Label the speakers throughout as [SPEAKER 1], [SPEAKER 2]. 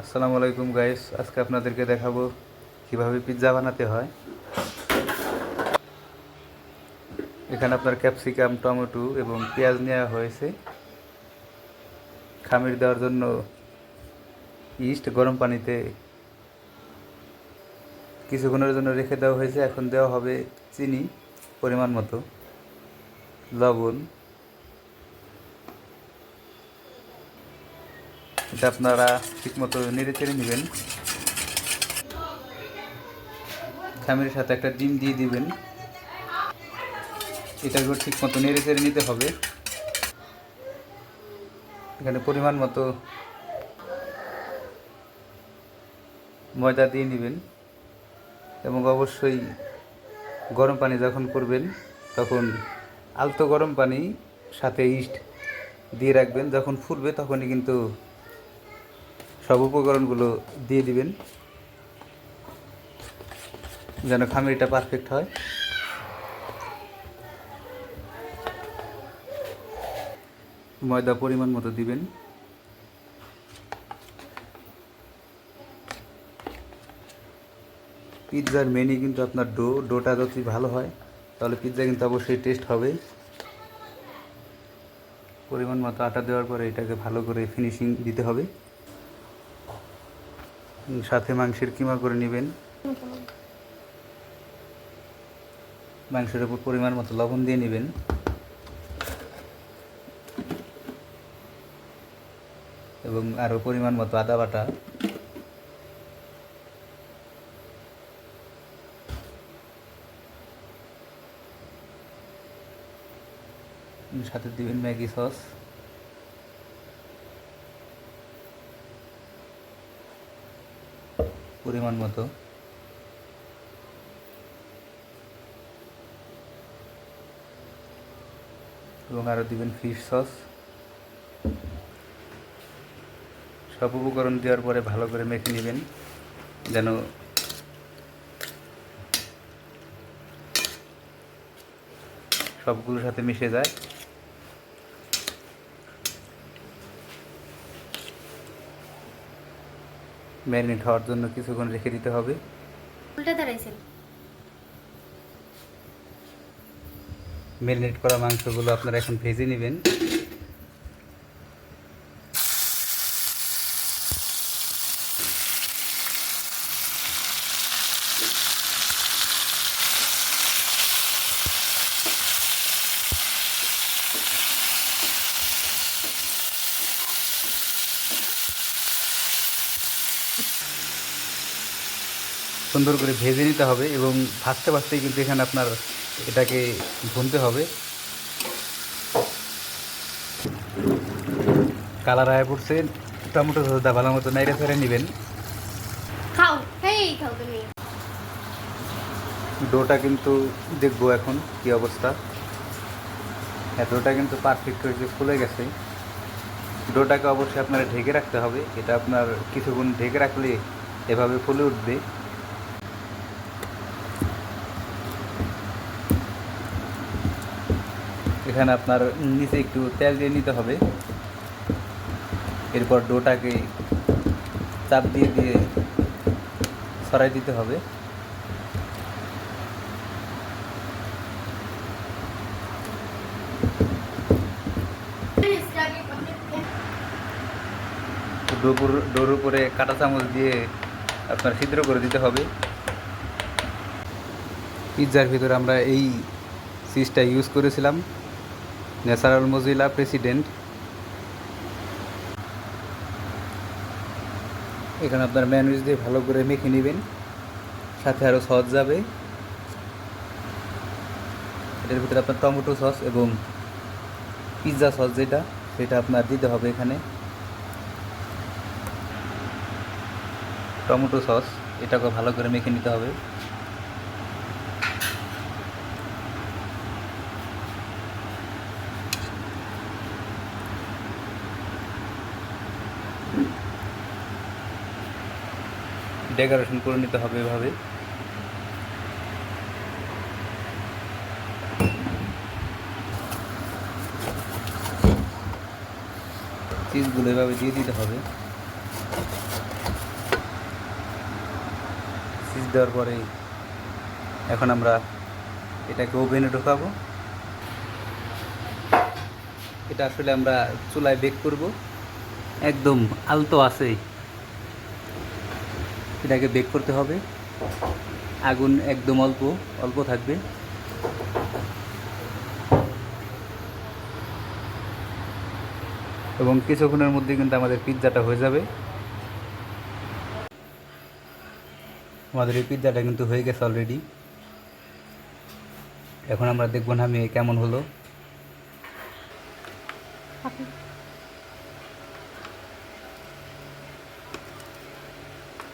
[SPEAKER 1] আসসালামু আলাইকুম গাইস, আজকে আপনাদেরকে দেখাবো কিভাবে পিৎজা বানাতে হয়। এখানে আপনার ক্যাপসিকাম, টমেটো এবং পেঁয়াজ নেওয়া হয়েছে। খামির দেওয়ার জন্য ইস্ট গরম পানিতে কিছুক্ষণের জন্য রেখে দেওয়া হয়েছে। এখন দেওয়া হবে চিনি পরিমাণ মতো, লবণ। এটা আপনারা ঠিকমতো নেড়ে চেড়ে নেবেন। খামিরের সাথে একটা ডিম দিয়ে দিবেন। এটাকেও ঠিকমতো নেড়ে চেড়ে নিতে হবে। এখানে পরিমাণ মতো ময়দা দিয়ে নেবেন এবং অবশ্যই গরম পানি যখন করবেন তখন আলতো গরম পানি সাথে ইস্ট দিয়ে রাখবেন। যখন ফুটবে তখনই কিন্তু সব উপকরণগুলো দিয়ে দিবেন যেন খামিরটা পারফেক্ট হয়। ময়দা পরিমাণ মতো দিবেন। পিৎজার মেনই কিন্তু আপনার ডোটা যদি ভালো হয় তাহলে পিৎজা কিন্তু অবশ্যই টেস্ট হবে। পরিমাণ মতো আটা দেওয়ার পরে এটাকে ভালো করে ফিনিশিং দিতে হবে। সাথে মাংসের কিমা করে নেবেন। মাংসের উপর পরিমাণ মতো লবণ দিয়ে নেবেন এবং আরও পরিমাণ মতো আদা বাটা, সাথে দিবেন ম্যাগি সস, পরিমাণ মতো, এবং আরও দিবেন ফিশ সস। সব উপকরণ দেওয়ার পরে ভালো করে মেখে নেবেন যেন সবগুলোর সাথে মিশে যায়। ম্যারিনেট হওয়ার জন্য কিছুক্ষণ রেখে দিতে হবে। ম্যারিনেট করা মাংসগুলো আপনারা এখন ভেজে নেবেন। সুন্দর করে ভেজে নিতে হবে এবং ভাজতে ভাজতেই কিন্তু এখানে আপনার এটাকে ভুনতে হবে। কালার আয় পড়ছে, টমেটো সসটা ভালো মতো নাইড়ে ফেড়ে নেবেন। ডোটা কিন্তু দেখবো এখন কি অবস্থা। হ্যাঁ, ডোটা কিন্তু পারফেক্ট হয়েছে, ফুলে গেছে। ডোটাকে অবশ্যই আপনারা ঢেকে রাখতে হবে। এটা আপনার কিছুক্ষণ ঢেকে রাখলে এভাবে ফুলে উঠবে। এখানে আপনার নিচে একটু তেল দিয়ে নিতে হবে। এরপর ডোটাকে চাপ দিয়ে দিয়ে ছড়াই দিতে হবে। ডোর উপরে কাঁটা চামচ দিয়ে আপনার ছিদ্র করে দিতে হবে। পিৎজার ভিতরে আমরা এই চিজটা ইউজ করেছিলাম, ন্যাচারাল মজিলা প্রেসিডেন্ট। এখানে আপনার ম্যায়োনিজ দিয়ে ভালো করে মেখে নেবেন, সাথে আরও সস যাবে। এটার ভিতরে আপনার টমেটো সস এবং পিৎজা সস সেটা আপনার দিতে হবে। এখানে টমেটো সস, এটাকে ভালো করে মেখে নিতে হবে। ডেকোরেশন করে নিতে হবে এভাবে। চিজগুলো এভাবে দিয়ে দিতে হবে। চিজ দেওয়ার পরে এখন আমরা এটাকে ওভেনে ঢোকাবো। এটা আসলে আমরা চুলায় বেক করব, একদম আলতো আছে এটাকে বেক করতে হবে। আগুন একদম অল্প অল্প থাকবে। এবং কিছুক্ষণের মধ্যে কিন্তু আমাদের পিৎজাটা হয়ে যাবে। আমাদের এই পিৎজাটা কিন্তু হয়ে গেছে অলরেডি। এখন আমরা দেখব নামিয়ে কেমন হলো।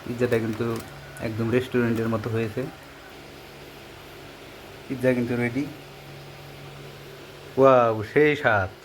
[SPEAKER 1] পিৎজাটা কিন্তু একদম রেস্টুরেন্টের মতো হয়েছে। পিৎজা কিন্তু রেডি। ওয়াও, সেই স্বাদ।